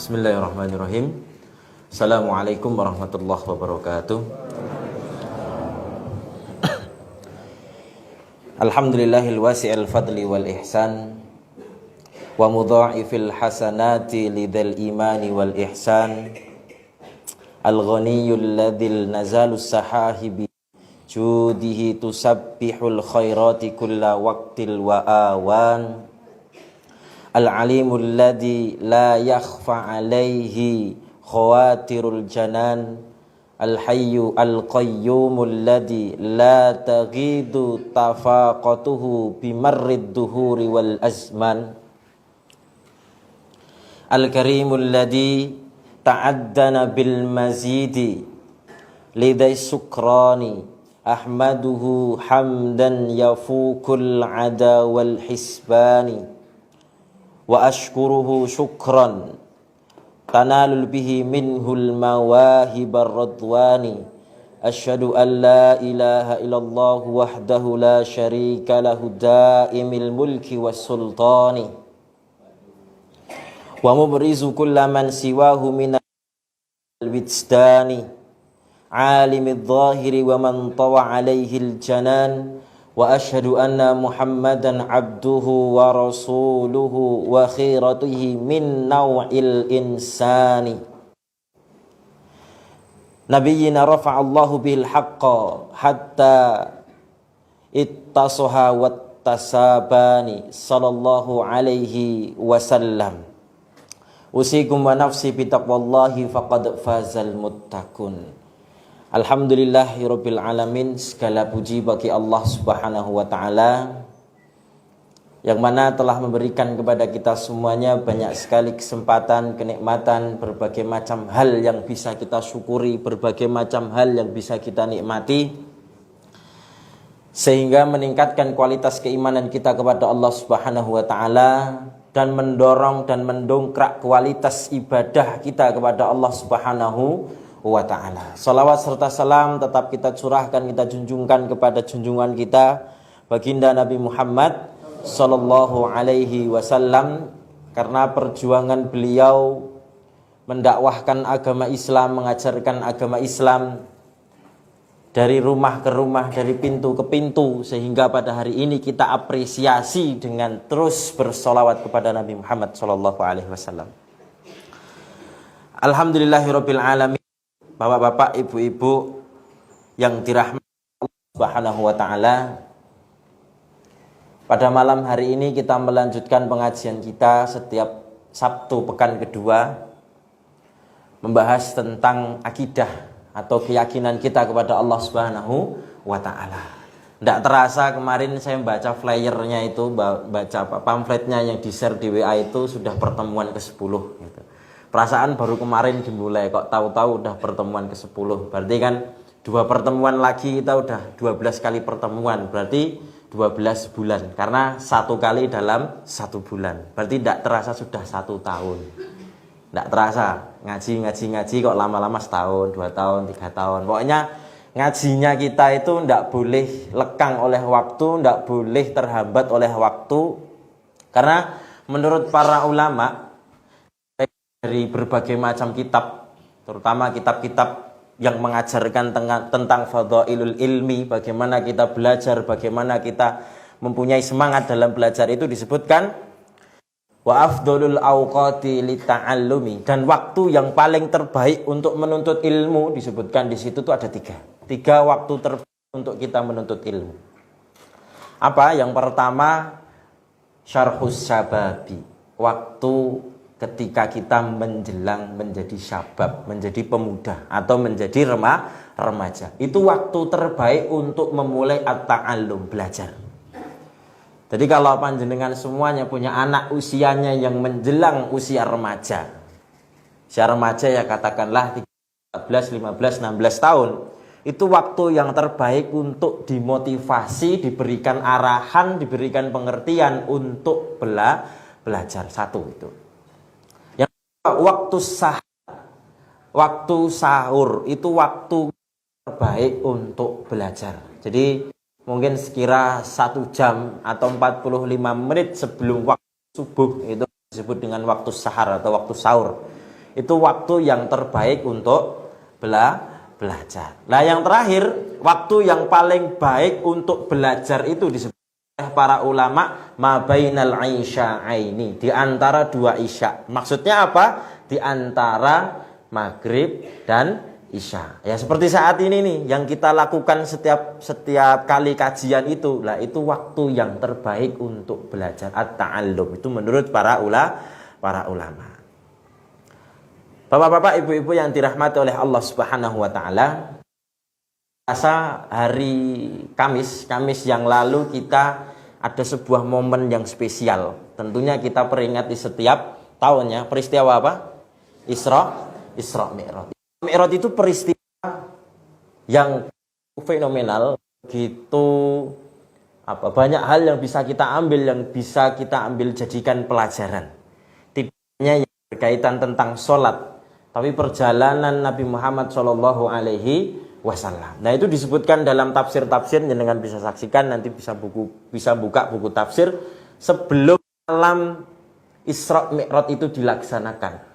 Bismillahirrahmanirrahim. Assalamualaikum warahmatullahi wabarakatuh. Alhamdulillahil wasi'il fadli wal ihsan wa mudha'ifil hasanati lidzal imani wal ihsan. Al-ghaniyyul ladzil nazalus sahahibi judihi tusabbihul khairati kulla waqtil wa awan. Al-alimul ladzi la yakhfa alaihi khawatirul janan. Al-hayyu al-qayyumul ladzi la taghidu tafaqatuhu bimarrid duhuri wal azman. Al-karimul ladzi ta'addana bil mazidi lidai sukrani ahmaduhu hamdan yafukul ada wal hisbani. Wa ashkuruhu syukran tanalul bihi minhul mawahibar radwani. Asyhadu an la ilaha illallah wahdahu la syarika lahu daimil mulki was sultani wa mubrizu kullaman siwahu minal wijdani alimidh dhahiri wa man tawa alaihil janan. Wa asyhadu anna Muhammadan abduhu wa rasuluhu wa khiratuhi min naw'il insani. Nabiyyina rafa'allahu bil haqqa hatta ittasaha wattasabani sallallahu alaihi wasallam. Usikum wa nafsi bitaqwallahi faqad fazal muttaqun. Alhamdulillahirabbil alamin, segala puji bagi Allah Subhanahu wa taala yang mana telah memberikan kepada kita semuanya banyak sekali kesempatan, kenikmatan, berbagai macam hal yang bisa kita syukuri, berbagai macam hal yang bisa kita nikmati, sehingga meningkatkan kualitas keimanan kita kepada Allah Subhanahu wa taala dan mendorong dan mendongkrak kualitas ibadah kita kepada Allah Subhanahu wa ta'ala. Salawat serta salam tetap kita curahkan, kita junjungkan kepada junjungan kita baginda Nabi Muhammad sallallahu alaihi wasallam, karena perjuangan beliau mendakwahkan agama Islam, mengajarkan agama Islam dari rumah ke rumah, dari pintu ke pintu, sehingga pada hari ini kita apresiasi dengan terus bersolawat kepada Nabi Muhammad sallallahu alaihi wasallam. Alhamdulillahirabbil alamin. Bapak-bapak, ibu-ibu yang dirahmati Allah Subhanahu wa taala, pada malam hari ini kita melanjutkan pengajian kita setiap Sabtu pekan kedua, membahas tentang akidah atau keyakinan kita kepada Allah Subhanahu wa taala. Tidak terasa kemarin saya baca flyernya itu, baca pamfletnya yang di-share di WA itu sudah pertemuan ke-10 gitu. Perasaan baru kemarin dimulai, kok tahu-tahu udah pertemuan ke-10. Berarti kan 2 pertemuan lagi kita udah 12 kali pertemuan. Berarti 12 bulan. Karena 1 kali dalam 1 bulan. Berarti tidak terasa sudah 1 tahun. Tidak terasa. Ngaji kok lama-lama setahun, 2 tahun, 3 tahun. Pokoknya ngajinya kita itu tidak boleh lekang oleh waktu, tidak boleh terhambat oleh waktu. Karena menurut para ulama, dari berbagai macam kitab, terutama kitab-kitab yang mengajarkan tentang fadhailul ilmi, bagaimana kita belajar, bagaimana kita mempunyai semangat dalam belajar, itu disebutkan wa afdhalul awqati lita'allumi, dan waktu yang paling terbaik untuk menuntut ilmu disebutkan di situ tuh ada 3 waktu terbaik untuk kita menuntut ilmu. Apa? Yang pertama, syarhus syababi, waktu ketika kita menjelang menjadi syabab, menjadi pemuda atau menjadi remaja. Itu waktu terbaik untuk memulai at-ta'allum, belajar. Jadi kalau panjenengan semuanya punya anak usianya yang menjelang usia remaja. Usia remaja ya katakanlah 14, 15, 16 tahun. Itu waktu yang terbaik untuk dimotivasi, diberikan arahan, diberikan pengertian untuk belajar. 1 itu. Waktu sahur itu waktu terbaik untuk belajar. Jadi mungkin sekira 1 jam atau 45 menit sebelum waktu subuh itu disebut dengan waktu sahar atau waktu sahur. itu waktu yang terbaik untuk belajar. Nah, yang terakhir, waktu yang paling baik untuk belajar itu disebut oleh para ulama ma bainal isya'aini, di antara dua isya. Maksudnya apa? Di antara maghrib dan isya. Ya seperti saat ini nih yang kita lakukan setiap kali kajian itu. Lah itu waktu yang terbaik untuk belajar at-ta'allum. Itu menurut para ulama. Bapak-bapak, ibu-ibu yang dirahmati oleh Allah Subhanahu wa taala. Asa hari Kamis yang lalu kita ada sebuah momen yang spesial. Tentunya kita peringati setiap tahunnya. Peristiwa apa? Isra Mi'raj. Mi'raj itu peristiwa yang fenomenal, gitu banyak hal yang bisa kita ambil jadikan pelajaran. Tidak hanya yang berkaitan tentang sholat, tapi perjalanan Nabi Muhammad Shallallahu Alaihi Wasallam. Nah itu disebutkan dalam tafsir-tafsir, jenengan bisa saksikan, nanti bisa buka buku tafsir sebelum malam Isra Mi'raj itu dilaksanakan.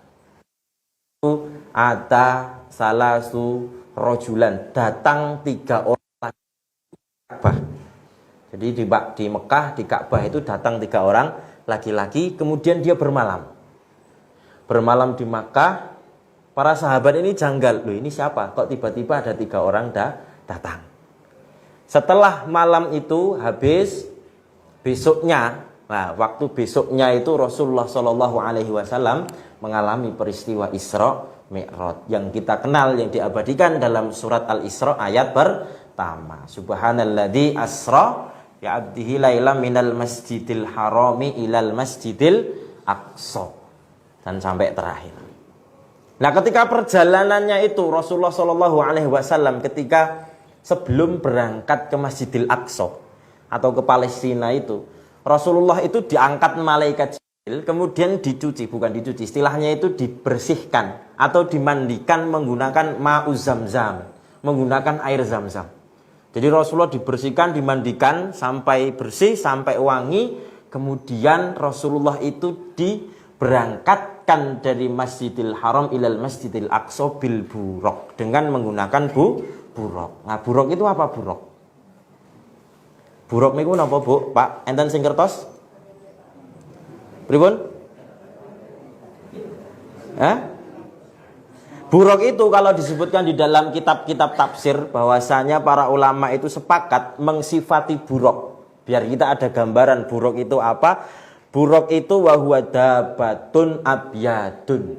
Ada salasu rojulan, datang 3 orang laki-laki Ka'bah. Jadi di Mekah, di Ka'bah itu datang 3 orang laki-laki, kemudian dia bermalam di Mekah. Para sahabat ini janggal, loh ini siapa? Kok tiba-tiba ada 3 orang datang? Setelah malam itu habis, besoknya, waktu besoknya itu Rasulullah Shallallahu Alaihi Wasallam mengalami peristiwa Isra Mi'raj yang kita kenal, yang diabadikan dalam surat Al-Isra ayat pertama. Subhanalladzi asra bi 'abdihi lailan minal masjidil harami ilal masjidil aqsa, dan sampai terakhir. Nah, ketika perjalanannya itu Rasulullah Shallallahu Alaihi Wasallam ketika sebelum berangkat ke Masjidil Aqsa atau ke Palestina itu, Rasulullah itu diangkat malaikat Jibril, kemudian istilahnya itu dibersihkan atau dimandikan menggunakan ma'uz zamzam, menggunakan air zam-zam. Jadi Rasulullah dibersihkan, dimandikan sampai bersih, sampai wangi, kemudian Rasulullah itu diberangkatkan dari Masjidil Haram ilal Masjidil Aqsa bil buraq, dengan menggunakan buraq. Nah, buraq itu apa buraq? Buraq niku napa, Bu? Pak, enten sing kertos? Pripun? Buraq itu kalau disebutkan di dalam kitab-kitab tafsir, bahwasanya para ulama itu sepakat mengsifati buraq. Biar kita ada gambaran buraq itu apa? Buraq itu wa huwa dabatun abyadun.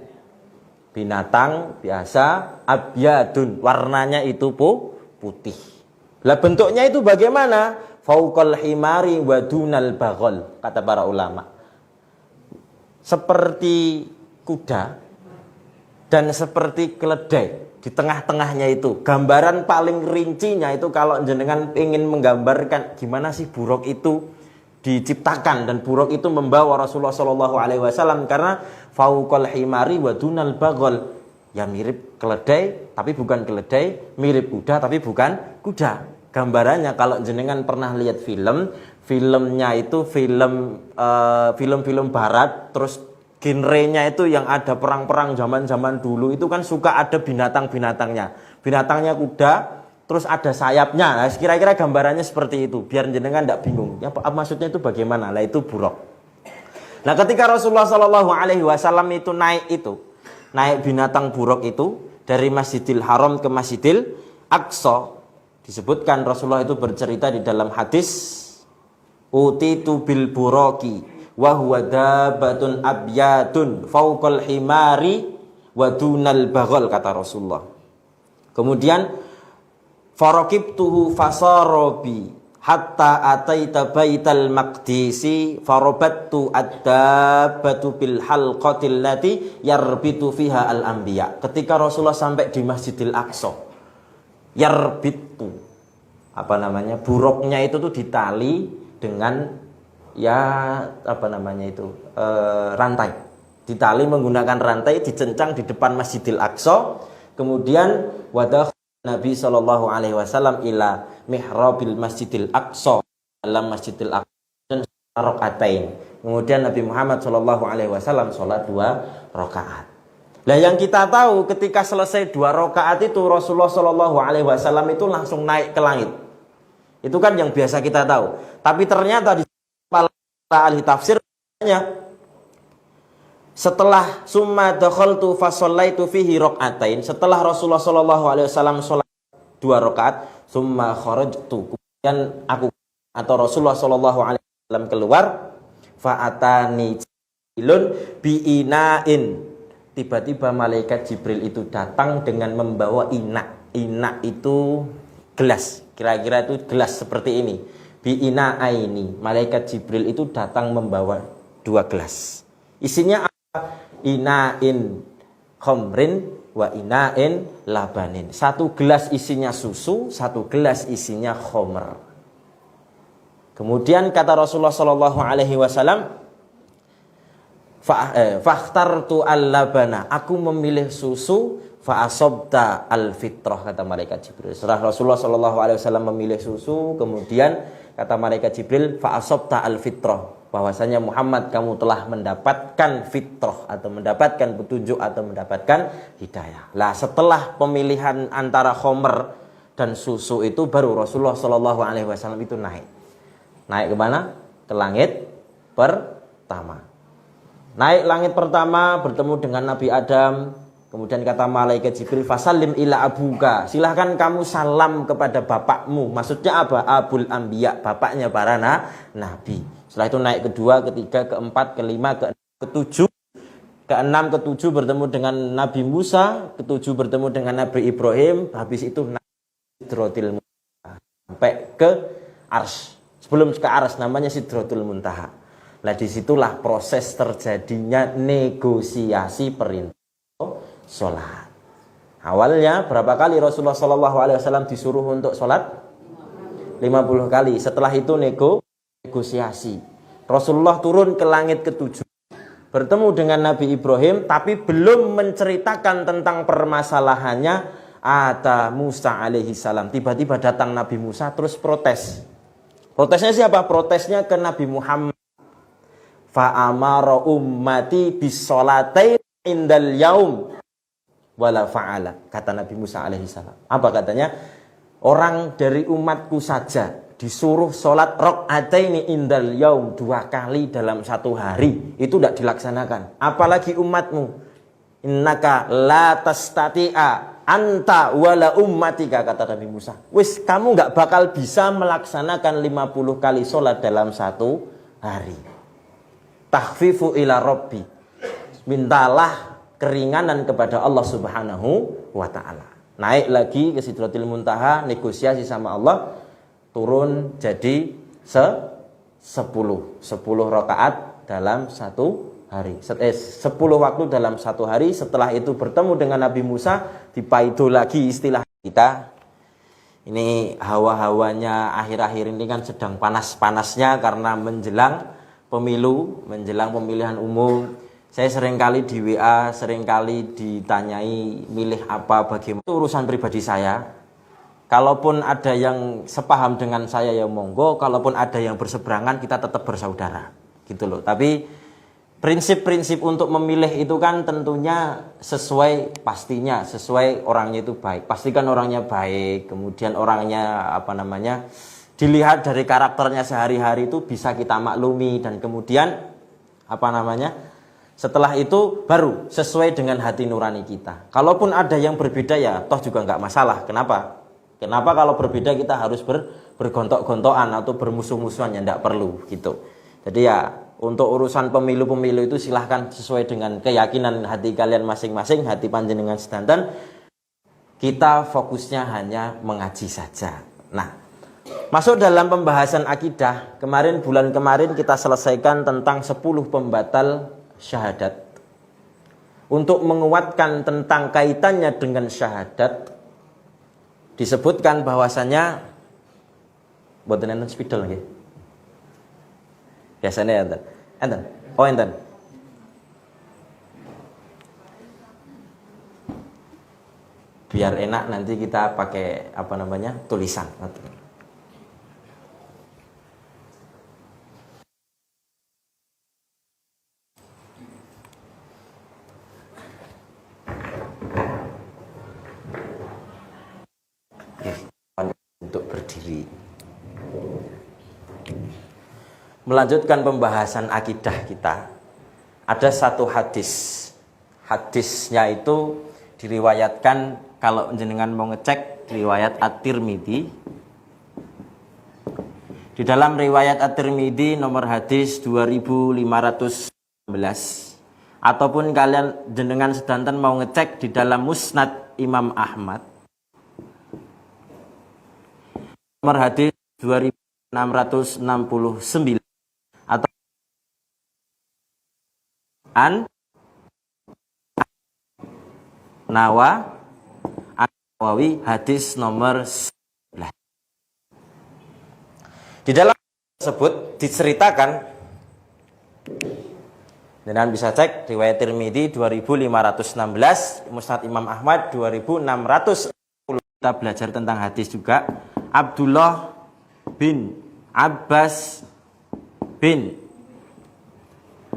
Binatang biasa abyadun, warnanya itu putih. Lah bentuknya itu bagaimana? Fauqal himari wa dunal baghal, kata para ulama. Seperti kuda dan seperti keledai, di tengah-tengahnya itu. Gambaran paling rincinya itu kalau jenengan ingin menggambarkan gimana sih buraq itu diciptakan, dan buraq itu membawa Rasulullah Shallallahu Alaihi Wasallam, karena fauqal himari wa dunal baghal, ya mirip keledai tapi bukan keledai, mirip kuda tapi bukan kuda. Gambarannya kalau jenengan pernah lihat filmnya itu film barat, terus genrenya itu yang ada perang-perang zaman-zaman dulu, itu kan suka ada binatang-binatangnya. Binatangnya kuda, terus ada sayapnya. Nah, kira-kira gambarannya seperti itu, biar jenengan tidak bingung. Ya, maksudnya itu bagaimana? Lah itu buraq. Nah, ketika Rasulullah Shallallahu Alaihi Wasallam itu naik binatang buraq itu dari Masjidil Haram ke Masjidil Aqsa, disebutkan Rasulullah itu bercerita di dalam hadis, utitu bil buraqi wa huwa dabatun abyadun fauqal himari wa dunal baghal, kata Rasulullah. Kemudian faraqibtuhu fasarobi hatta ataita baital maqdisi farabattu ad-dabbatu bil halqatil lati yarbitu fiha al-anbiya. Ketika Rasulullah sampai di Masjidil Aqsa, yarbitu, buraqnya itu tuh ditali dengan rantai. Ditali menggunakan rantai, dicencang di depan Masjidil Aqsa. Kemudian wadah Nabi Shallallahu Alaihi Wasallam ila mihrabil Masjidil Aqsa, dalam Masjidil Aqsa, dan rakaatain. Kemudian Nabi Muhammad Shallallahu Alaihi Wasallam sholat 2 rakaat. Nah, yang kita tahu ketika selesai 2 rakaat itu Rasulullah Shallallahu Alaihi Wasallam itu langsung naik ke langit. Itu kan yang biasa kita tahu. Tapi ternyata di para ahli tafsir setelah summa dakhaltu fa shallaitu fihi rakaatain, setelah Rasulullah Shallallahu Alaihi Wasallam sholat 2 rakaat, summa kharajtu, kemudian aku atau Rasulullah Shallallahu Alaihi Wasallam keluar, fa atani Jibril biinain, tiba-tiba malaikat Jibril itu datang dengan membawa inak. Inak itu gelas, kira-kira itu gelas seperti ini. Biina aini, malaikat Jibril itu datang membawa 2 gelas. Isinya apa? Inain khamrin wa inain labanin. 1 gelas isinya susu, 1 gelas isinya khamr. Kemudian kata Rasulullah Shallallahu Alaihi Wasallam, fakhtartu al-labana, aku memilih susu, fa asobta al-fitrah, kata malaikat Jibril. Setelah Rasulullah Shallallahu Alaihi Wasallam memilih susu, kemudian kata malaikat Jibril, fa asobta al-fitrah, bahwasanya Muhammad, kamu telah mendapatkan fitrah atau mendapatkan petunjuk atau mendapatkan hidayah. Lah setelah pemilihan antara khomer dan susu itu baru Rasulullah Shallallahu Alaihi Wasallam itu naik ke mana? Ke langit pertama. Naik langit pertama bertemu dengan Nabi Adam. Kemudian kata malaikat Jibril, fasallim ila abuka, silahkan kamu salam kepada bapakmu. Maksudnya apa? Abul Anbiya, bapaknya para nabi. Setelah itu naik kedua, ketiga, keempat, kelima, ketujuh, keenam, ketujuh bertemu dengan Nabi Musa, ketujuh bertemu dengan Nabi Ibrahim. Habis itu Sidratil Muntaha, sampai ke Arsy. Sebelum ke Arsy namanya Sidratul Muntaha. Nah, disitulah proses terjadinya negosiasi perintah sholat. Awalnya berapa kali Rasulullah Shallallahu Alaihi Wasallam disuruh untuk sholat? 50 kali. Setelah itu negosiasi. Rasulullah turun ke langit ke-7, bertemu dengan Nabi Ibrahim, tapi belum menceritakan tentang permasalahannya. Ata Musa alaihi salam. Tiba-tiba datang Nabi Musa terus protes. Protesnya siapa? Protesnya ke Nabi Muhammad. Fa'amara ummati bisolatain indal yaum wala fa'ala, kata Nabi Musa alaihi salam. Apa katanya? Orang dari umatku saja disuruh sholat rakaataini indal yaum, 2 kali dalam 1 hari, itu tidak dilaksanakan. Apalagi umatmu. Innaka la tastati'a anta wala ummatika, kata Nabi Musa. Wis, kamu nggak bakal bisa melaksanakan 50 kali sholat dalam 1 hari. Takhfifu ila Rabbi, mintalah keringanan kepada Allah Subhanahu wa ta'ala. Naik lagi ke Sidratil Muntaha, negosiasi sama Allah, turun jadi 10 rakaat dalam 1 hari. 10 waktu dalam 1 hari. Setelah itu bertemu dengan Nabi Musa, dipaido lagi istilah kita. Ini hawa-hawanya akhir-akhir ini kan sedang panas-panasnya karena menjelang pemilu, menjelang pemilihan umum. Saya seringkali di WA, seringkali ditanyai milih apa, bagaimana. Itu urusan pribadi saya. Kalaupun ada yang sepaham dengan saya ya monggo, kalaupun ada yang berseberangan kita tetap bersaudara. Gitu loh. Tapi prinsip-prinsip untuk memilih itu kan tentunya sesuai, pastinya sesuai orangnya itu baik. Pastikan orangnya baik, kemudian orangnya dilihat dari karakternya sehari-hari itu bisa kita maklumi, dan kemudian setelah itu baru sesuai dengan hati nurani kita. Kalaupun ada yang berbeda ya toh juga nggak masalah. Kenapa kalau berbeda kita harus bergontok-gontokan atau bermusuh-musuhan? Ya nggak perlu gitu. Jadi ya untuk urusan pemilu-pemilu itu silahkan sesuai dengan keyakinan hati kalian masing-masing, hati panjenengan sedanten. Kita fokusnya hanya mengaji saja. Nah, masuk dalam pembahasan akidah, bulan kemarin kita selesaikan tentang 10 pembatal syahadat. Untuk menguatkan tentang kaitannya dengan syahadat, disebutkan bahwasanya boten enten spidol nggih. Biasanya enten. Oh enten. Biar enak nanti kita pakai tulisan. melanjutkan pembahasan akidah kita, ada satu hadis. Hadisnya itu diriwayatkan, kalau jenengan mau ngecek riwayat At-Tirmidzi. Di dalam riwayat At-Tirmidzi nomor hadis 2516, ataupun kalian jenengan sedanten mau ngecek di dalam Musnad Imam Ahmad nomor hadis 2669, atau an Nawawi hadis nomor 11. Di dalam tersebut diceritakan, dan bisa cek riwayat Tirmidzi 2516, Musnad Imam Ahmad 2610. Kita belajar tentang hadis juga. Abdullah bin Abbas bin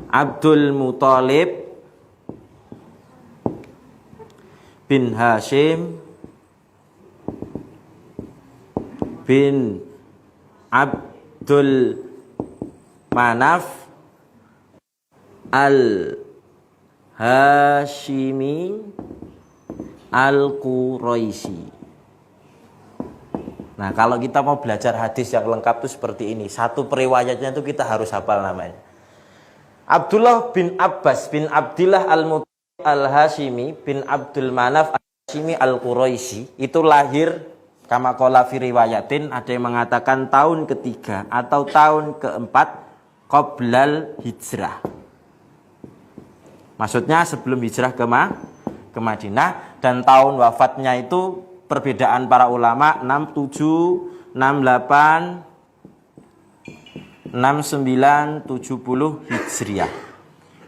Abdul Muthalib bin Hashim bin Abdul Manaf al-Hashimi al-Quraisy. Nah, kalau kita mau belajar hadis yang lengkap itu seperti ini. Satu periwayatnya itu kita harus hafal namanya. Abdullah bin Abbas bin Abdillah al-Muthalib al-Hashimi bin Abdul Manaf al-Hashimi al-Quraisy itu lahir kama qala fi riwayatin, ada yang mengatakan tahun ketiga atau tahun keempat qoblal hijrah. Maksudnya sebelum hijrah ke Madinah, dan tahun wafatnya itu perbedaan para ulama 67, 68, 69, 70 Hijriah.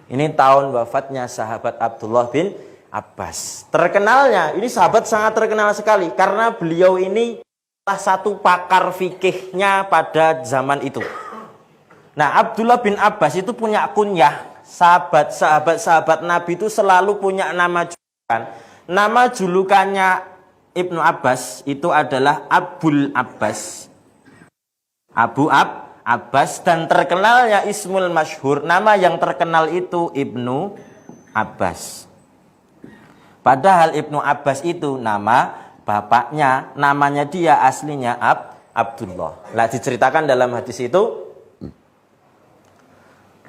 Ini tahun wafatnya sahabat Abdullah bin Abbas. Terkenalnya, ini sahabat sangat terkenal sekali karena beliau ini salah satu pakar fikihnya pada zaman itu. Nah, Abdullah bin Abbas itu punya kunyah. Sahabat Nabi itu selalu punya nama julukan. Nama julukannya Ibnu Abbas itu adalah Abul Abbas. Abbas, dan terkenalnya ismul masyhur, nama yang terkenal itu Ibnu Abbas. Padahal Ibnu Abbas itu nama bapaknya, namanya dia aslinya Abdullah. Nah, diceritakan dalam hadis itu,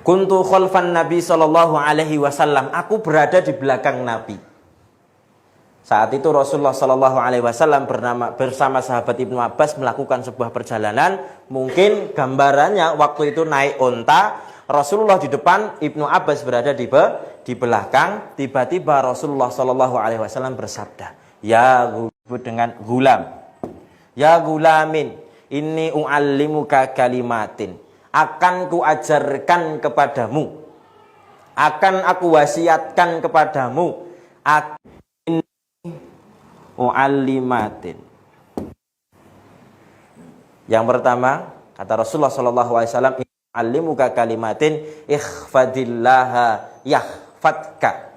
kuntu khalfan Nabi sallallahu alaihi wasallam, aku berada di belakang Nabi. Saat itu Rasulullah sallallahu alaihi wasallam bersama sahabat Ibnu Abbas melakukan sebuah perjalanan. Mungkin gambarannya waktu itu naik onta, Rasulullah di depan, Ibnu Abbas berada di belakang. Tiba-tiba Rasulullah sallallahu alaihi wasallam bersabda, ya dengan gulam, ya gulamin, inni u'allimuka kalimatin, akan kuajarkan kepadamu, akan aku wasiatkan kepadamu, u'allimatin. Yang pertama, kata Rasulullah sallallahu alaihi wasallam, u'allimuka kalimatin, ikhfadillaha yahfadka,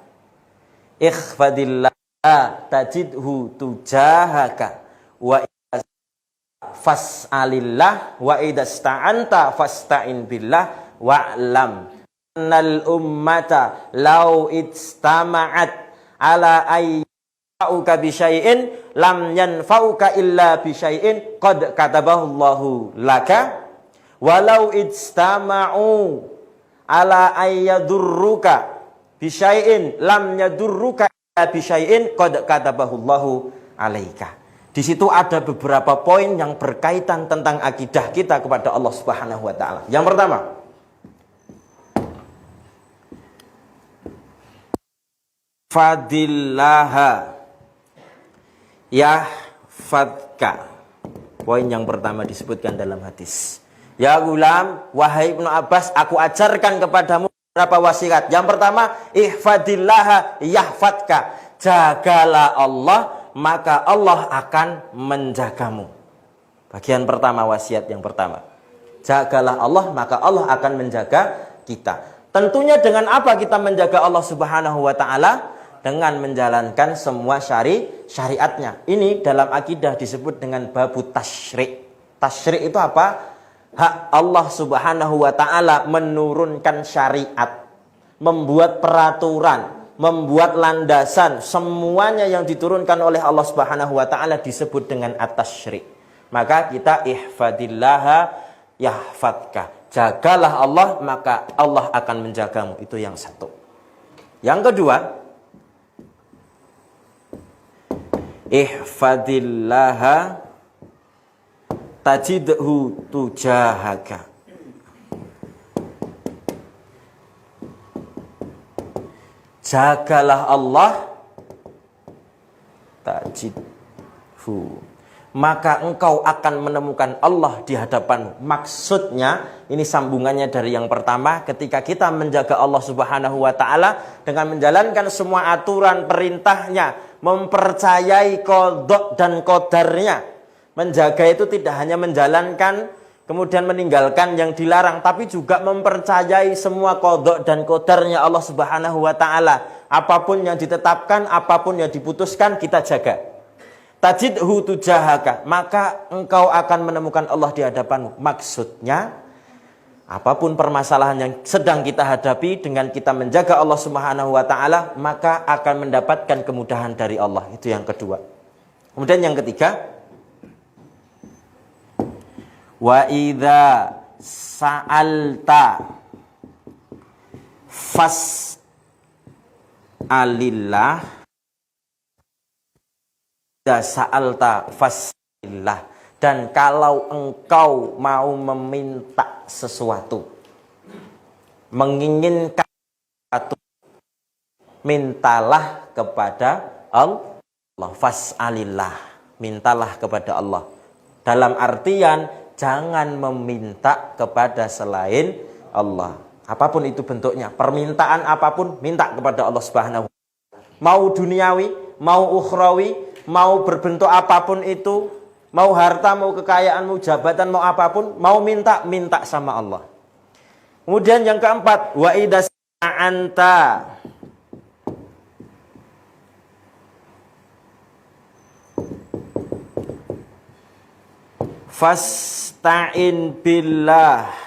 ikhfadillaha tajidhu tujahaka, wa fas'alillah, wa idasta'anta fasta'in billah, wa'lam annal ummata law ijtama'at ala yanfa'uka bisyai'in lam yanfa'uka illa bisyai'in qad katabahu Allahu laka, walau ijtama'u ala ayyadurruka bisyai'in lam yadurruka illa bisyai'in qad katabahu Allahu alaika. Di situ ada beberapa poin yang berkaitan tentang akidah kita kepada Allah Subhanahu wa taala. Yang pertama, fadillaha yahfadka. Poin yang pertama disebutkan dalam hadis. Ya gulam, wahai Ibnu Abbas, aku ajarkan kepadamu beberapa wasiat. Yang pertama, ihfadillaha yahfadka. Jagalah Allah, maka Allah akan menjagamu. Bagian pertama, wasiat yang pertama. Jagalah Allah, maka Allah akan menjaga kita. Tentunya dengan apa kita menjaga Allah Subhanahu wa taala? Dengan menjalankan semua syariatnya. Ini dalam akidah disebut dengan babu tasyrik. Tasyrik itu apa? hak Allah Subhanahu wa taala menurunkan syariat, membuat peraturan, membuat landasan, semuanya yang diturunkan oleh Allah Subhanahu wa taala disebut dengan at-tasyri'. Maka kita ihfadillaha yahfadka. Jagalah Allah, maka Allah akan menjagamu. Itu yang satu. Yang kedua, ihfadillaha tajidhu tujahaka. Jagalah Allah, tajidhu, maka engkau akan menemukan Allah di hadapanmu. Maksudnya, ini sambungannya dari yang pertama, ketika kita menjaga Allah Subhanahu wa taala dengan menjalankan semua aturan perintahnya, mempercayai qada dan qadarnya. Menjaga itu tidak hanya menjalankan kemudian meninggalkan yang dilarang, tapi juga mempercayai semua qada dan qadarnya Allah Subhanahu wa taala. Apapun yang ditetapkan, apapun yang diputuskan, kita jaga. Tajidhu tujahaka, maka engkau akan menemukan Allah di hadapanmu. Maksudnya, apapun permasalahan yang sedang kita hadapi, dengan kita menjaga Allah Subhanahu wa taala, maka akan mendapatkan kemudahan dari Allah. Itu yang kedua. Kemudian yang ketiga, wa idza sa'alta fas'alillah, sa'alta fas'alillah. Dan kalau engkau mau meminta sesuatu, menginginkan sesuatu, mintalah kepada Allah. Fas'alillah, mintalah kepada Allah. Dalam artian, jangan meminta kepada selain Allah. Apapun itu bentuknya, permintaan apapun, minta kepada Allah Subhanahu wa taala. Mau duniawi, mau ukhrawi, mau berbentuk apapun itu, mau harta, mau kekayaan, mau jabatan, mau apapun, mau minta, minta sama Allah. Kemudian yang keempat, wa idza anta fasta'in billah.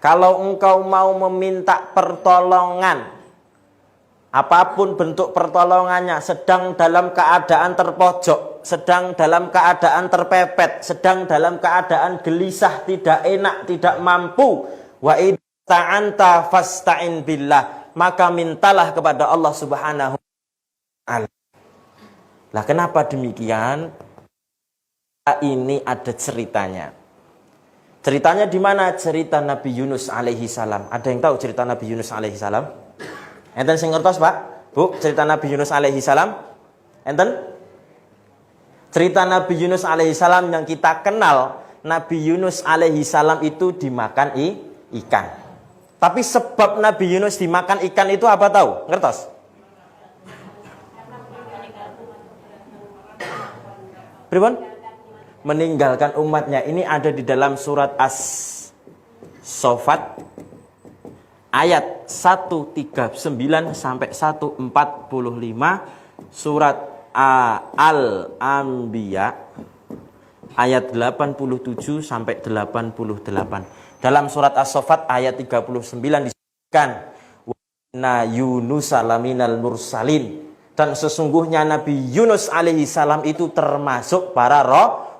Kalau engkau mau meminta pertolongan, apapun bentuk pertolongannya, sedang dalam keadaan terpojok, sedang dalam keadaan terpepet, sedang dalam keadaan gelisah, tidak enak, tidak mampu, wa idza anta fasta'in billah, maka mintalah kepada Allah Subhanahu wa taala. Lah kenapa demikian? Ini ada ceritanya. Ceritanya di mana? Cerita Nabi Yunus alaihi salam. Ada yang tahu cerita Nabi Yunus alaihi salam? Enten sing ngertos, Pak? Bu, cerita Nabi Yunus alaihi salam? Enten? Cerita Nabi Yunus alaihi salam yang kita kenal, Nabi Yunus alaihi salam itu dimakan ikan. Tapi sebab Nabi Yunus dimakan ikan itu apa tahu? Ngertos? Pripun? Meninggalkan umatnya. Ini ada di dalam surat As-Saffat ayat 139 sampai 145, surat Al-Anbiya ayat 87 sampai 88. Dalam surat As-Saffat ayat 39 disebutkan, wa inna Yunusa laminal mursalin, dan sesungguhnya Nabi Yunus alaihi salam itu termasuk para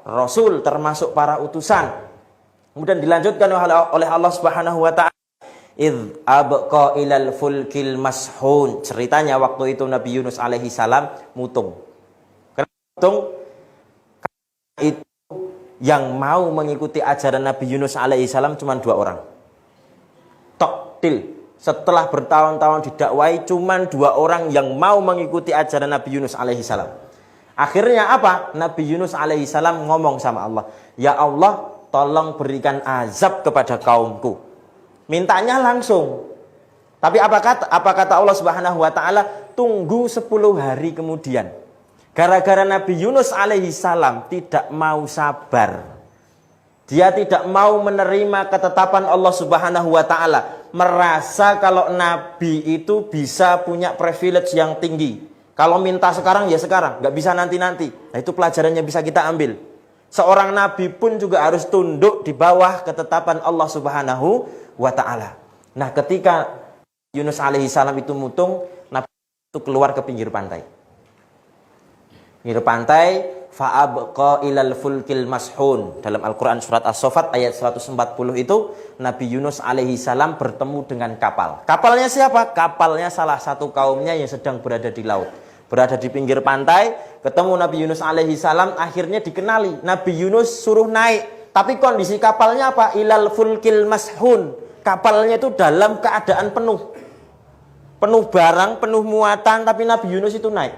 rasul, termasuk para utusan. Kemudian dilanjutkan oleh Allah Subhanahu wa taala, idz abqa ilal fulkil mashhun. Ceritanya waktu itu Nabi Yunus alaihi salam mutung. Kenapa mutung? Karena itu yang mau mengikuti ajaran Nabi Yunus alaihi salam cuma 2 orang. Tok til. Setelah bertahun-tahun didakwai, cuma 2 orang yang mau mengikuti ajaran Nabi Yunus alaihi salam. Akhirnya apa? Nabi Yunus alaihi salam ngomong sama Allah, ya Allah, tolong berikan azab kepada kaumku. Mintanya langsung. Tapi apa kata Allah Subhanahu wa taala? Tunggu 10 hari kemudian. Gara-gara Nabi Yunus alaihi salam tidak mau sabar. Dia tidak mau menerima ketetapan Allah Subhanahu wa taala. Merasa kalau nabi itu bisa punya privilege yang tinggi. Kalau minta sekarang ya sekarang, nggak bisa nanti-nanti. Nah, itu pelajarannya bisa kita ambil. Seorang nabi pun juga harus tunduk di bawah ketetapan Allah Subhanahu wa taala. Nah, ketika Yunus alaihi salam itu mutung, nabi itu keluar ke pinggir pantai. Pinggir pantai, fa'abqa ilal fulkil mashun. Dalam Al-Qur'an surat As-Saffat ayat 140 itu Nabi Yunus alaihi salam bertemu dengan kapal. Kapalnya siapa? Kapalnya salah satu kaumnya yang sedang berada di laut. Berada di pinggir pantai, ketemu Nabi Yunus alaihi salam, akhirnya dikenali. Nabi Yunus suruh naik, tapi kondisi kapalnya apa? Ilal fulkil mashun. Kapalnya itu dalam keadaan penuh. Penuh barang, penuh muatan, tapi Nabi Yunus itu naik.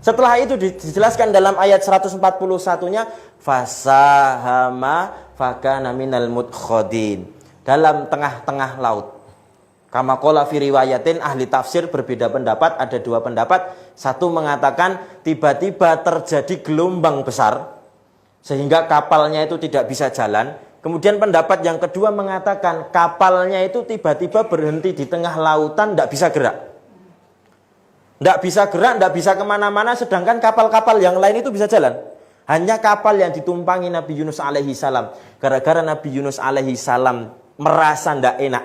Setelah itu dijelaskan dalam ayat 141-nya, fasahama fakana minal mudkhadin. Dalam tengah-tengah laut. Kama qala fi riwayatin, ahli tafsir berbeda pendapat, ada dua pendapat. Satu mengatakan tiba-tiba terjadi gelombang besar sehingga kapalnya itu tidak bisa jalan. Kemudian pendapat yang kedua mengatakan kapalnya itu tiba-tiba berhenti di tengah lautan, tidak bisa gerak. Tidak bisa gerak, tidak bisa kemana-mana, sedangkan kapal-kapal yang lain itu bisa jalan. Hanya kapal yang ditumpangi Nabi Yunus alaihi salam. Gara-gara Nabi Yunus alaihi salam merasa tidak enak,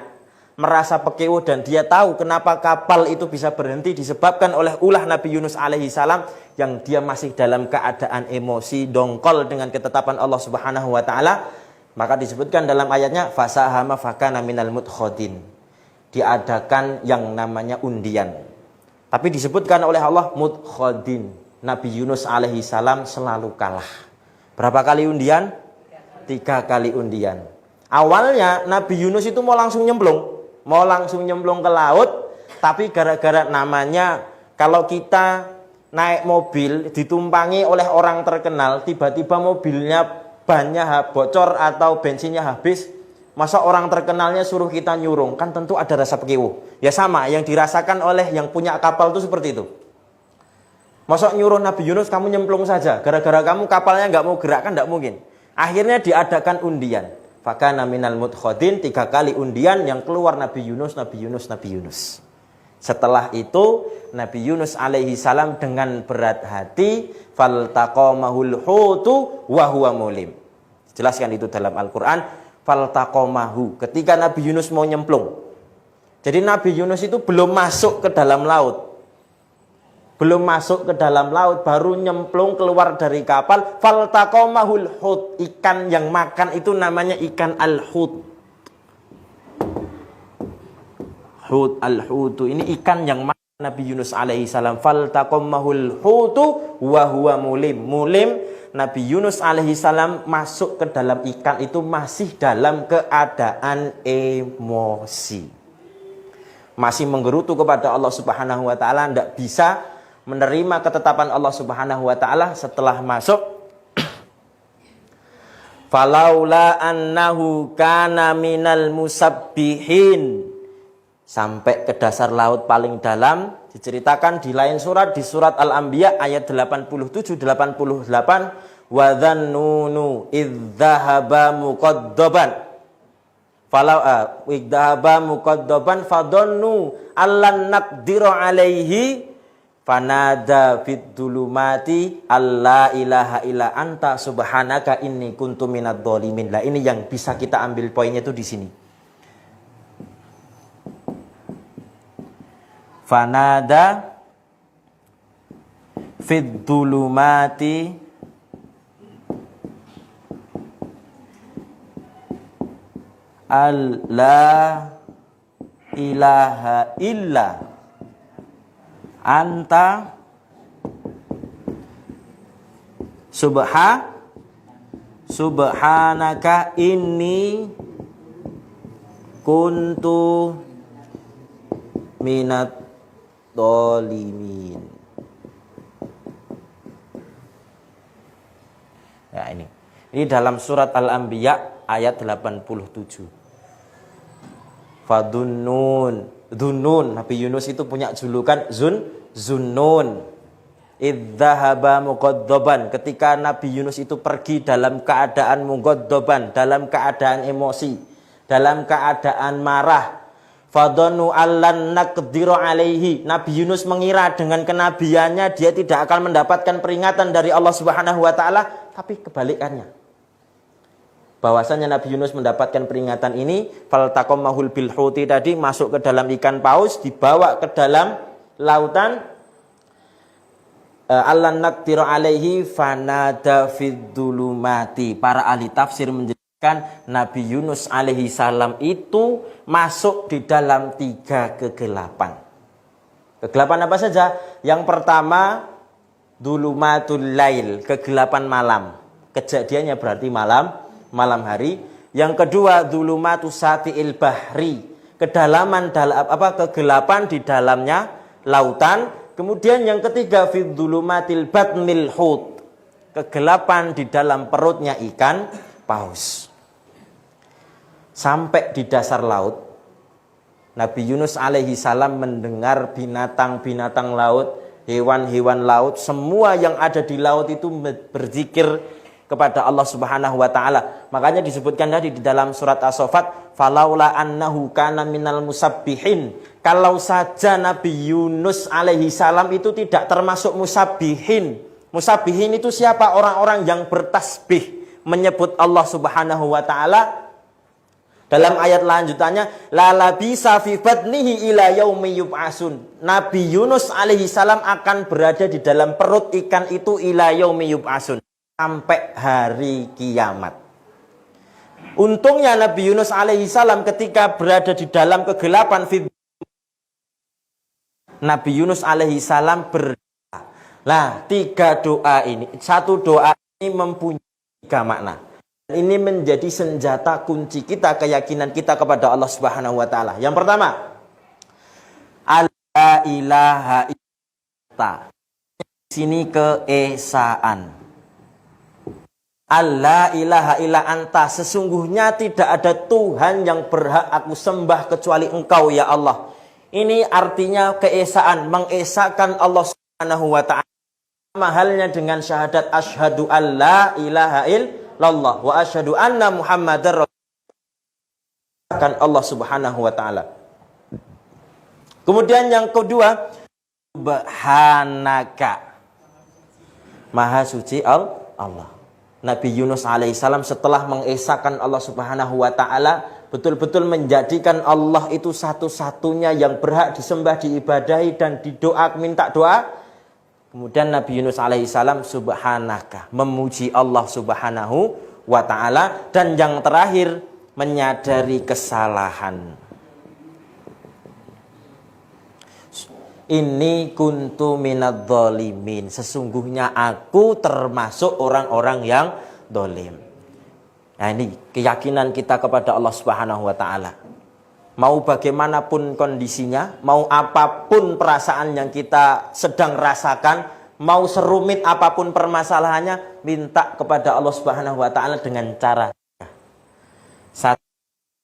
merasa pekewo, dan dia tahu kenapa kapal itu bisa berhenti disebabkan oleh ulah Nabi Yunus alaihi salam yang dia masih dalam keadaan emosi, dongkol dengan ketetapan Allah Subhanahu wa taala. Maka disebutkan dalam ayatnya fasahama fakana minal mudkhadin. Diadakan yang namanya undian. Tapi disebutkan oleh Allah mudkhadin. Nabi Yunus alaihi salam selalu kalah. Berapa kali undian? 3 kali undian. Awalnya Nabi Yunus itu mau langsung nyemplung ke laut, tapi gara-gara namanya, kalau kita naik mobil ditumpangi oleh orang terkenal, tiba-tiba mobilnya bannya bocor atau bensinnya habis, masa orang terkenalnya suruh kita nyurung, kan tentu ada rasa pekiwu. Ya sama yang dirasakan oleh yang punya kapal itu seperti itu. Masa nyuruh Nabi Yunus, kamu nyemplung saja, gara-gara kamu kapalnya nggak mau gerak, kan nggak mungkin. Akhirnya diadakan undian. Fakana minal mudkhadin, 3 kali undian, yang keluar Nabi Yunus, Nabi Yunus, Nabi Yunus. Setelah itu Nabi Yunus alaihi salam dengan berat hati, faltaqamahul hutu wa huwa mulim. Jelaskan itu dalam Al-Qur'an, faltaqamahu, ketika Nabi Yunus mau nyemplung. Jadi Nabi Yunus itu belum masuk ke dalam laut. Belum masuk ke dalam laut, baru nyemplung keluar dari kapal, faltaqamahul hut, ikan yang makan itu namanya ikan al-hut. Hut al-hutu, ini ikan yang makan Nabi Yunus alaihi salam. Faltaqamahul hutu wa huwa mulim. Mulim, Nabi Yunus alaihi salam masuk ke dalam ikan itu masih dalam keadaan emosi. Masih menggerutu kepada Allah Subhanahu wa taala, tidak bisa menerima ketetapan Allah Subhanahu wa taala. Setelah masuk, falaula annahu kana minal musabbihin, sampai ke dasar laut paling dalam. Diceritakan di lain surat, di surat Al-Anbiya ayat 87-88, wa dhannunu idzahaba muqaddaban falau idzahaba muqaddaban fadhannu allan naqdiru alaihi fanada fid dhulumati alla ilaha illa anta subhanaka inni kuntu minadh dhalimin. Lah ini yang bisa kita ambil poinnya itu di sini. Fanada fid dhulumati alla ilaha illa anta subhanaka inni kuntu minat dhalimin. Ya, ini dalam surat Al-Anbiya ayat 87. Fadhunnun, Dhunnun, Nabi Yunus itu punya julukan Zunnun. Idzahaba muqaddaban, ketika Nabi Yunus itu pergi dalam keadaan muqaddaban, dalam keadaan emosi, dalam keadaan marah. Fadhanu allan naqdiru alaihi. Nabi Yunus mengira dengan kenabiannya dia tidak akan mendapatkan peringatan dari Allah Subhanahu wa taala, tapi kebalikannya. Bahwasanya Nabi Yunus mendapatkan peringatan ini, faltaqamahul bil huti tadi masuk ke dalam ikan paus, dibawa ke dalam lautan. Allan naqdiru alaihi fanada fidzulumati. Para ahli tafsir menjelaskan Nabi Yunus alaihi salam itu masuk di dalam 3 kegelapan. Kegelapan apa saja? Yang pertama, dulumatul lail, kegelapan malam. Kejadiannya berarti malam hari. Yang kedua, dulumatus satiil bahri, kegelapan di dalamnya lautan. Kemudian yang ketiga, fidzulumatil batnil hut, kegelapan di dalam perutnya ikan paus. Sampai di dasar laut, Nabi Yunus alaihi salam mendengar binatang-binatang laut, hewan-hewan laut, semua yang ada di laut itu berzikir kepada Allah Subhanahu wa taala. Makanya disebutkan tadi di dalam surat As-Saffat, falaula annahu kana minal musabbihin. Kalau saja Nabi Yunus alaihi salam itu tidak termasuk musabbihin. Musabbihin itu siapa? Orang-orang yang bertasbih, menyebut Allah Subhanahu wa taala. Dalam ayat lanjutannya, la labisa fi batnihi ila yaumi yub'atsun. Nabi Yunus alaihi salam akan berada di dalam perut ikan itu ila yaumi yub'atsun, sampai hari kiamat. Untungnya Nabi Yunus alaihi salam ketika berada di dalam kegelapan, Nabi Yunus alaihi salam berdoa. Nah, 3 doa ini, satu doa ini mempunyai 3 makna. Ini menjadi senjata kunci kita, keyakinan kita kepada Allah Subhanahu wa taala. Yang pertama, la ilaha illallah. Sini keesaan. Allah ilaha illa anta, sesungguhnya tidak ada Tuhan yang berhak aku sembah kecuali Engkau ya Allah. Ini artinya keesaan, mengesahkan Allah Subhanahu wa taala. Sama halnya dengan syahadat asyhadu alla ilaha illallah wa asyhadu anna Muhammadar Rasulullah, kan Allah Subhanahu wa taala. Kemudian yang kedua, subhanaka, maha suci Allah. Nabi Yunus alaihissalam setelah mengesahkan Allah Subhanahu wa taala, betul-betul menjadikan Allah itu satu-satunya yang berhak disembah, diibadahi dan didoa, minta doa. Kemudian Nabi Yunus alaihissalam subhanaka, memuji Allah Subhanahu wa taala. Dan yang terakhir, menyadari kesalahan. Ini kuntu minadz zalimin, sesungguhnya aku termasuk orang-orang yang zalim. Nah, ini keyakinan kita kepada Allah Subhanahu wa taala. Mau bagaimanapun kondisinya, mau apapun perasaan yang kita sedang rasakan, mau serumit apapun permasalahannya, minta kepada Allah Subhanahu wa taala dengan cara satu.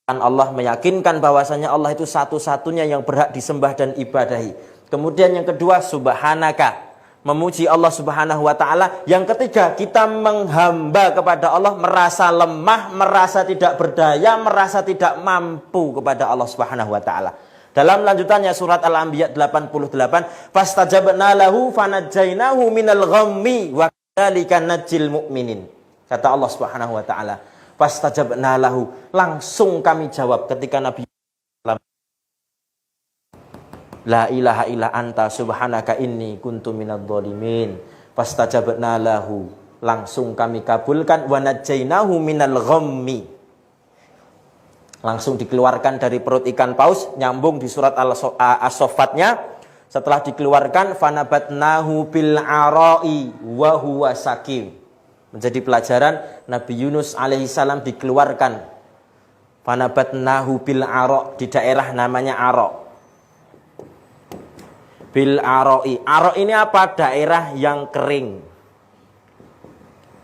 Allah meyakinkan bahwasanya Allah itu satu-satunya yang berhak disembah dan ibadahi. Kemudian yang kedua, subhanaka, memuji Allah Subhanahu wa taala. Yang ketiga, kita menghamba kepada Allah, merasa lemah, merasa tidak berdaya, merasa tidak mampu kepada Allah Subhanahu wa taala. Dalam lanjutannya surat Al-Anbiya 88, fastajabna lahu fanajjainahu minal ghammi wa dzalika najjil mu'minin. Kata Allah Subhanahu wa taala, fastajabna lahu, langsung kami jawab ketika Nabi la ilaha illa anta subhanaka inni kuntu minadz zalimin. Fastajabna lahu, langsung kami kabulkan, wa najjainahu minal ghammi, langsung dikeluarkan dari perut ikan paus. Nyambung di surat As-Soffatnya, setelah dikeluarkan fanabatnahu bil ara'i wa huwa sakim. Menjadi pelajaran, Nabi Yunus alaihissalam dikeluarkan fanabatnahu bil ara', di daerah namanya Ara'. Bil ara'i. Ara' ini apa? Daerah yang kering,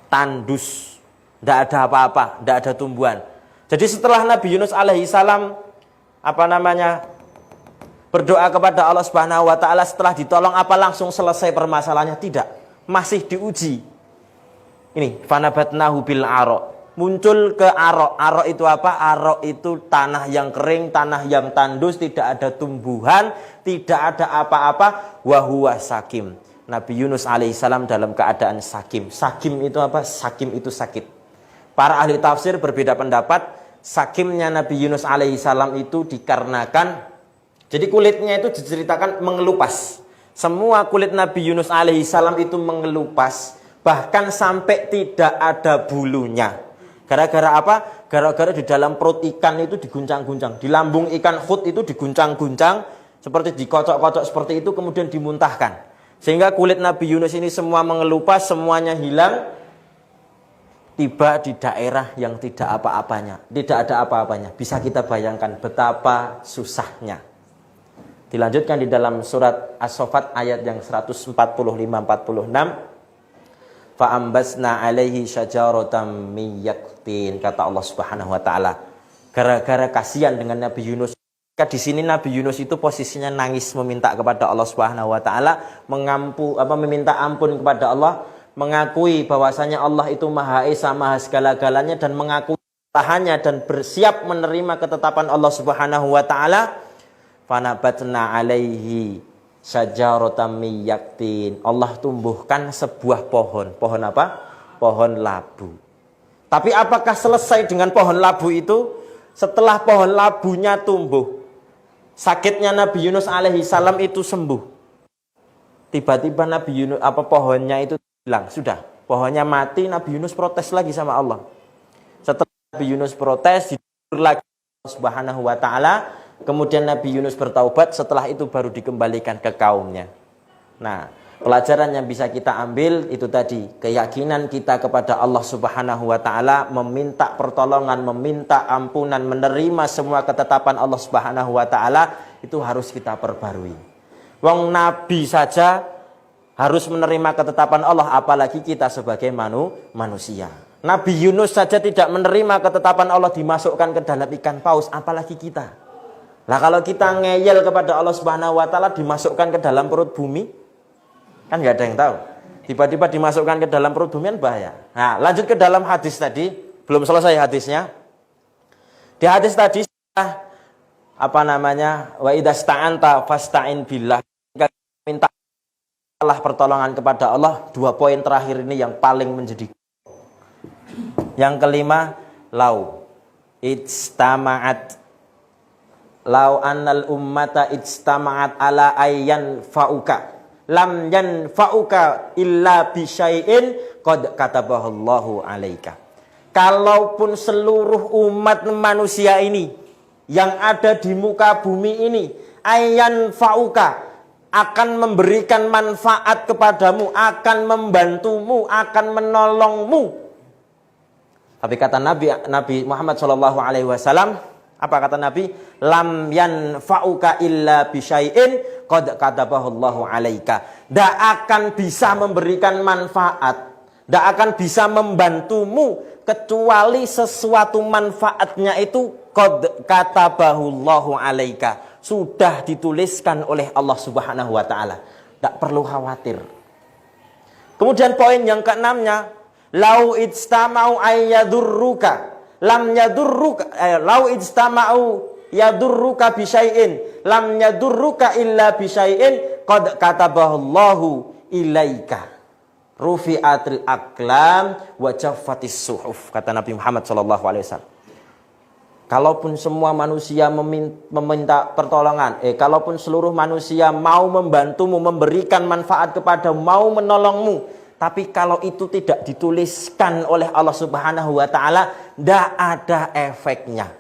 tandus, tidak ada apa-apa, tidak ada tumbuhan. Jadi setelah Nabi Yunus alaihissalam berdoa kepada Allah Subhanahu wa taala, setelah ditolong, apa langsung selesai permasalahannya? Tidak, masih diuji. Ini fanabatnahu bil ara'. muncul ke Arok. Arok itu apa? Arok itu tanah yang kering, tanah yang tandus, tidak ada tumbuhan, tidak ada apa-apa. Wahuwa sakim. Nabi Yunus alaihissalam dalam keadaan sakim. Sakim itu apa? Sakim itu sakit. Para ahli tafsir berbeda pendapat. Sakimnya Nabi Yunus alaihissalam itu dikarenakan, jadi kulitnya itu diceritakan mengelupas. Semua kulit Nabi Yunus alaihissalam itu mengelupas, bahkan sampai tidak ada bulunya. Gara-gara apa? Gara-gara di dalam perut ikan itu diguncang-guncang. Di lambung ikan hut itu diguncang-guncang, seperti dikocok-kocok seperti itu, kemudian dimuntahkan. Sehingga kulit Nabi Yunus ini semua mengelupas, semuanya hilang. Tiba di daerah yang tidak apa-apanya. Tidak ada apa-apanya. Bisa kita bayangkan betapa susahnya. Dilanjutkan di dalam surat As-Saffat ayat yang 145-46. Fa'ambasna alaihi syajaratan min yaqtin, kata Allah Subhanahu wa taala. Gara-gara kasihan dengan Nabi Yunus. Di sini Nabi Yunus itu posisinya nangis meminta kepada Allah Subhanahu wa taala, meminta ampun kepada Allah, mengakui bahwasanya Allah itu Maha Esa, Maha segala-galanya, dan mengakui kesalahannya dan bersiap menerima ketetapan Allah Subhanahu wa taala. Fanabatna alaihi syajaratan min yaqtin. Allah tumbuhkan sebuah pohon. Pohon apa? Pohon labu. Tapi apakah selesai dengan pohon labu itu? Setelah pohon labunya tumbuh, sakitnya Nabi Yunus alaihi salam itu sembuh. Tiba-tiba Nabi Yunus, pohonnya itu hilang. Sudah, pohonnya mati. Nabi Yunus protes lagi sama Allah. Setelah Nabi Yunus protes, ditegur lagi Allah Subhanahu wa taala. Kemudian Nabi Yunus bertaubat, setelah itu baru dikembalikan ke kaumnya. Nah, pelajaran yang bisa kita ambil itu tadi, keyakinan kita kepada Allah Subhanahu wa taala, meminta pertolongan, meminta ampunan, menerima semua ketetapan Allah Subhanahu wa taala, itu harus kita perbarui. Wong nabi saja harus menerima ketetapan Allah, apalagi kita sebagai manusia. Nabi Yunus saja tidak menerima ketetapan Allah, dimasukkan ke dalam ikan paus, apalagi kita. Nah, kalau kita ngeyel kepada Allah Subhanahu wa taala, dimasukkan ke dalam perut bumi, kan nggak ada yang tahu. Tiba-tiba dimasukkan ke dalam perut bumi kan bahaya. Nah, lanjut ke dalam hadis tadi, belum selesai hadisnya. Di hadis tadi wa idasta'anta fasta'in billah. Minta Allah pertolongan kepada Allah. Dua poin terakhir ini yang paling menjadi. Yang kelima, lau annal ummata ijtama'at ala ayyan fa'uka lam yanfa'uka illa bisyai'in qad katabahallahu alaika. Kalaupun seluruh umat manusia ini yang ada di muka bumi ini ayyan fa'uka, akan memberikan manfaat kepadamu, akan membantumu, akan menolongmu. Tapi kata Nabi Muhammad SAW, apa kata Nabi? Lam yanfa'uka illa bisyai'in qad katabahallahu alaika. Tidak akan bisa memberikan manfaat, tidak akan bisa membantumu kecuali sesuatu manfaatnya itu qad katabahullahu alaika, sudah dituliskan oleh Allah Subhanahu wa taala. Tidak perlu khawatir. Kemudian poin yang keenamnya, lau ijtama'u ayyadurruka lam yadurruka, lau ijtama'u yadurruka bisyai'in lam yadurruka illa bisyai'in qad katabahallahu ilaika. Rufi'atil aqlam wa jaffatis suhuf, kata Nabi Muhammad SAW. Kalaupun semua manusia meminta pertolongan, kalaupun seluruh manusia mau membantumu, memberikan manfaat kepadamu, mau menolongmu, tapi kalau itu tidak dituliskan oleh Allah Subhanahu wa taala, tidak ada efeknya.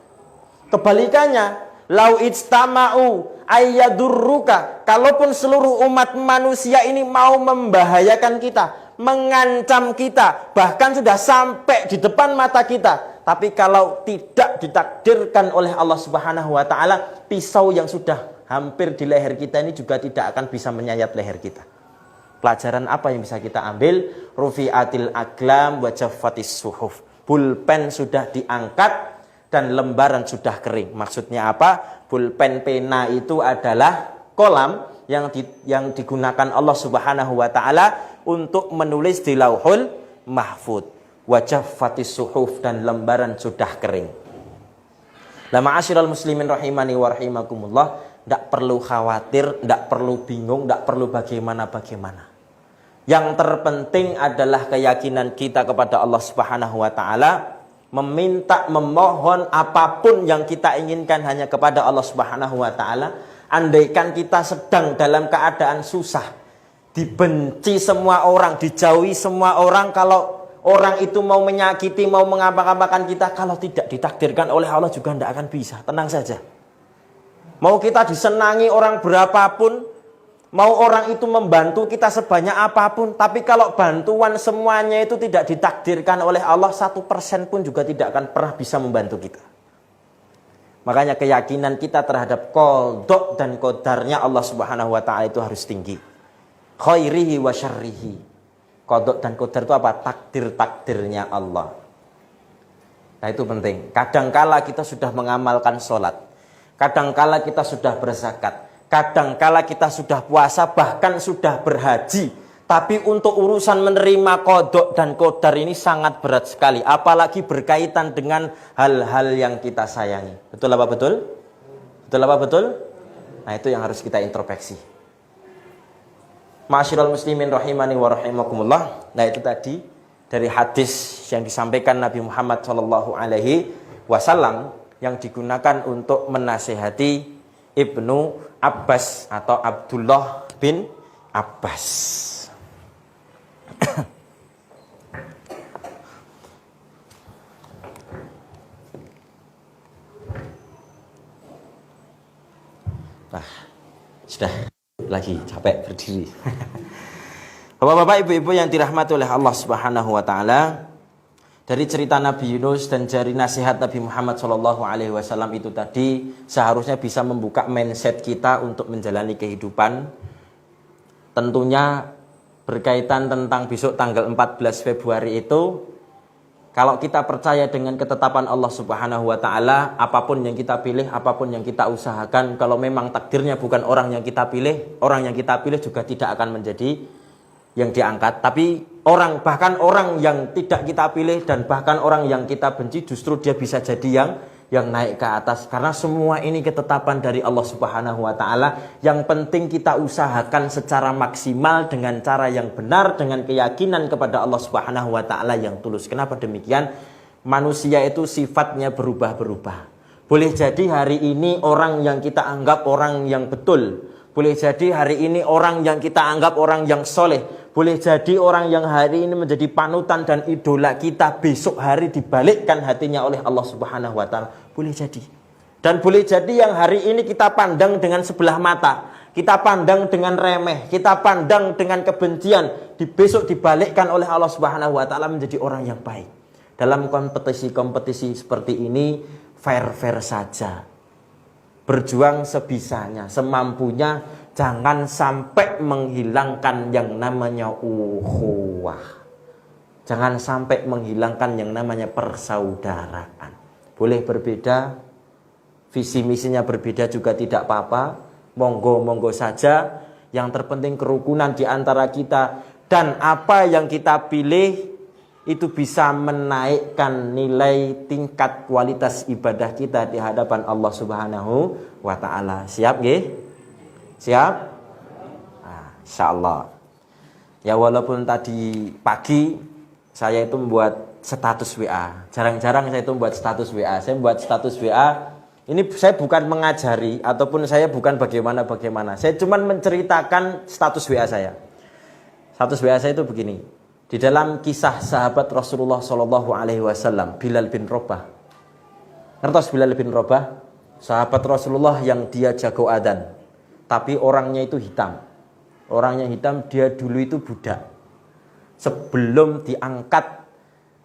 Kebalikannya, lau ijtama'u ayyadurruka, kalaupun seluruh umat manusia ini mau membahayakan kita, mengancam kita, bahkan sudah sampai di depan mata kita, tapi kalau tidak ditakdirkan oleh Allah Subhanahu wa taala, pisau yang sudah hampir di leher kita ini juga tidak akan bisa menyayat leher kita. Pelajaran apa yang bisa kita ambil? Rufi'atil aqlam wa jaffatis suhuf. Pulpen sudah diangkat dan lembaran sudah kering. Maksudnya apa? Pulpen pena itu adalah kolam yang digunakan Allah Subhanahu wa taala untuk menulis di Lauhul Mahfuz. wajaffatis suhuf, dan lembaran sudah kering. Lah ma'asyiral muslimin rahimani wa rahimakumullah, ndak perlu khawatir, ndak perlu bingung, ndak perlu bagaimana-bagaimana. Yang terpenting adalah keyakinan kita kepada Allah Subhanahu wa taala, meminta, memohon apapun yang kita inginkan hanya kepada Allah Subhanahu wa taala. Andaikan kita sedang dalam keadaan susah, dibenci semua orang, dijauhi semua orang, kalau orang itu mau menyakiti, mau mengapa-apakan kita, kalau tidak ditakdirkan oleh Allah juga tidak akan bisa. Tenang saja. Mau kita disenangi orang berapapun, mau orang itu membantu kita sebanyak apapun, tapi kalau bantuan semuanya itu tidak ditakdirkan oleh Allah, 1% pun juga tidak akan pernah bisa membantu kita. Makanya keyakinan kita terhadap qada dan qadarnya Allah Subhanahu wa taala itu harus tinggi. Khairihi wa syarrihi. Qada dan qadar itu apa? Takdir-takdirnya Allah. Nah, itu penting. Kadangkala kita sudah mengamalkan sholat, kadangkala kita sudah berzakat, kadangkala kita sudah puasa, bahkan sudah berhaji, tapi untuk urusan menerima qada dan qadar ini sangat berat sekali, apalagi berkaitan dengan hal-hal yang kita sayangi. Betul apa betul? Betul apa betul? Nah, itu yang harus kita introspeksi. Ma'asyiral muslimin rahimani wa rahimakumullah. Nah, itu tadi dari hadis yang disampaikan Nabi Muhammad SAW yang digunakan untuk menasihati Ibnu Abbas atau Abdullah bin Abbas. Nah, sudah lagi capek berdiri. Bapak-bapak, ibu-ibu yang dirahmati oleh Allah Subhanahu wa taala, dari cerita Nabi Yunus dan dari nasihat Nabi Muhammad SAW itu tadi seharusnya bisa membuka mindset kita untuk menjalani kehidupan. Tentunya berkaitan tentang besok tanggal 14 Februari itu, kalau kita percaya dengan ketetapan Allah Subhanahu wa taala, apapun yang kita pilih, apapun yang kita usahakan, kalau memang takdirnya bukan orang yang kita pilih, orang yang kita pilih juga tidak akan menjadi yang diangkat. Tapi bahkan orang yang tidak kita pilih dan bahkan orang yang kita benci, justru dia bisa jadi yang naik ke atas, karena semua ini ketetapan dari Allah Subhanahu wa taala. Yang penting kita usahakan secara maksimal dengan cara yang benar, dengan keyakinan kepada Allah Subhanahu wa taala yang tulus. Kenapa demikian? Manusia itu sifatnya berubah-berubah. Boleh jadi hari ini orang yang kita anggap orang yang betul, boleh jadi hari ini orang yang kita anggap orang yang soleh, boleh jadi orang yang hari ini menjadi panutan dan idola kita, besok hari dibalikkan hatinya oleh Allah Subhanahu wa taala. Boleh jadi. Dan boleh jadi yang hari ini kita pandang dengan sebelah mata, kita pandang dengan remeh, kita pandang dengan kebencian, besok dibalikkan oleh Allah Subhanahu wa taala menjadi orang yang baik. Dalam kompetisi-kompetisi seperti ini, fair-fair saja. Berjuang sebisanya, semampunya, jangan sampai menghilangkan yang namanya ukhuwah. Jangan sampai menghilangkan yang namanya persaudaraan. Boleh berbeda, visi misinya berbeda juga tidak apa-apa, monggo-monggo saja. Yang terpenting kerukunan di antara kita, dan apa yang kita pilih itu bisa menaikkan nilai tingkat kualitas ibadah kita di hadapan Allah Subhanahu wa taala. Siap nggih? Siap? Nah, insyaallah. Ya, walaupun tadi pagi saya itu membuat status WA. Jarang-jarang saya itu membuat status WA. Saya membuat status WA. Ini saya bukan mengajari ataupun saya bukan bagaimana-bagaimana. Saya cuma menceritakan status WA saya. Status WA saya itu begini. Di dalam kisah sahabat Rasulullah SAW, Bilal bin Rabah. Ngertos Bilal bin Rabah? Sahabat Rasulullah yang dia jago adzan, tapi orangnya itu hitam. Orangnya hitam, dia dulu itu budak. Sebelum diangkat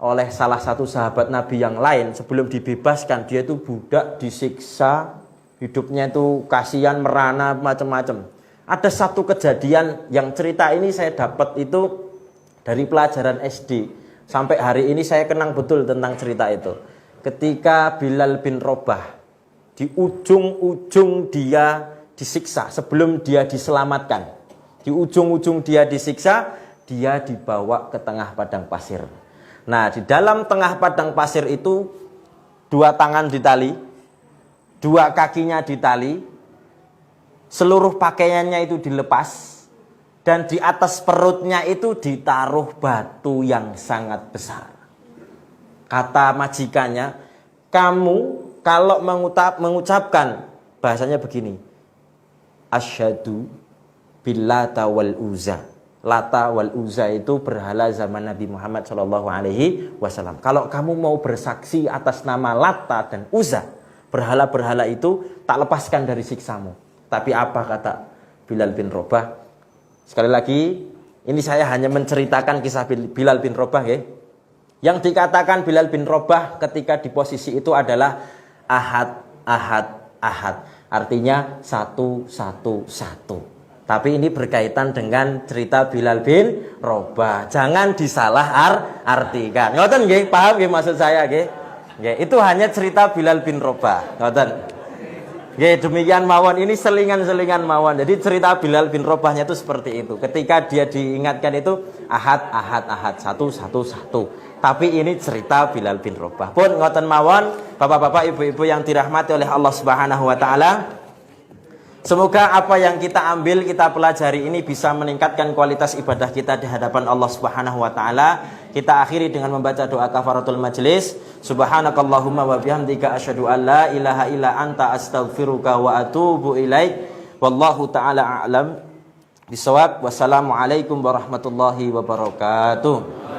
oleh salah satu sahabat Nabi yang lain, sebelum dibebaskan, dia itu budak, disiksa, hidupnya itu kasihan, merana, macam-macam. Ada satu kejadian yang cerita ini saya dapat itu dari pelajaran SD. Sampai hari ini saya kenang betul tentang cerita itu. Ketika Bilal bin Rabah di ujung-ujung dia disiksa, sebelum dia diselamatkan, di ujung-ujung dia disiksa, dia dibawa ke tengah padang pasir. Nah, di dalam tengah padang pasir itu 2 tangan ditali, 2 kakinya ditali, seluruh pakaiannya itu dilepas, dan di atas perutnya itu ditaruh batu yang sangat besar. Kata majikannya, kamu kalau mengucapkan, bahasanya begini, asyhadu billata wal uzza. Lata wal uzza itu berhala zaman Nabi Muhammad SAW. Kalau kamu mau bersaksi atas nama Lata dan Uzza, berhala-berhala itu tak lepaskan dari siksamu. Tapi apa kata Bilal bin Rabah? Sekali lagi, ini saya hanya menceritakan kisah Bilal bin Rabah ya. Yang dikatakan Bilal bin Rabah ketika di posisi itu adalah ahad, ahad, ahad. Artinya 111. Tapi ini berkaitan dengan cerita Bilal bin Rabah. Jangan disalah artikan. Ngoten nggih, paham nggih maksud saya nggih? Nggih, itu hanya cerita Bilal bin Rabah. Ngoten. Nggih, demikian mawon, ini selingan-selingan mawon. Jadi cerita Bilal bin Rabahnya itu seperti itu. Ketika dia diingatkan itu ahad, ahad, ahad, 111. Tapi ini cerita Bilal bin Rabah. Pun ngoten mawon, Bapak-bapak, Ibu-ibu yang dirahmati oleh Allah Subhanahu wa taala. Semoga apa yang kita ambil, kita pelajari ini bisa meningkatkan kualitas ibadah kita di hadapan Allah Subhanahu wa taala. Kita akhiri dengan membaca doa kafaratul majlis. Subhanakallahumma wa bihamdika asyhadu an la ilaha illa anta astaghfiruka wa atubu ilaik. Wallahu taala a'lam bisawab. Wassalamualaikum warahmatullahi wabarakatuh.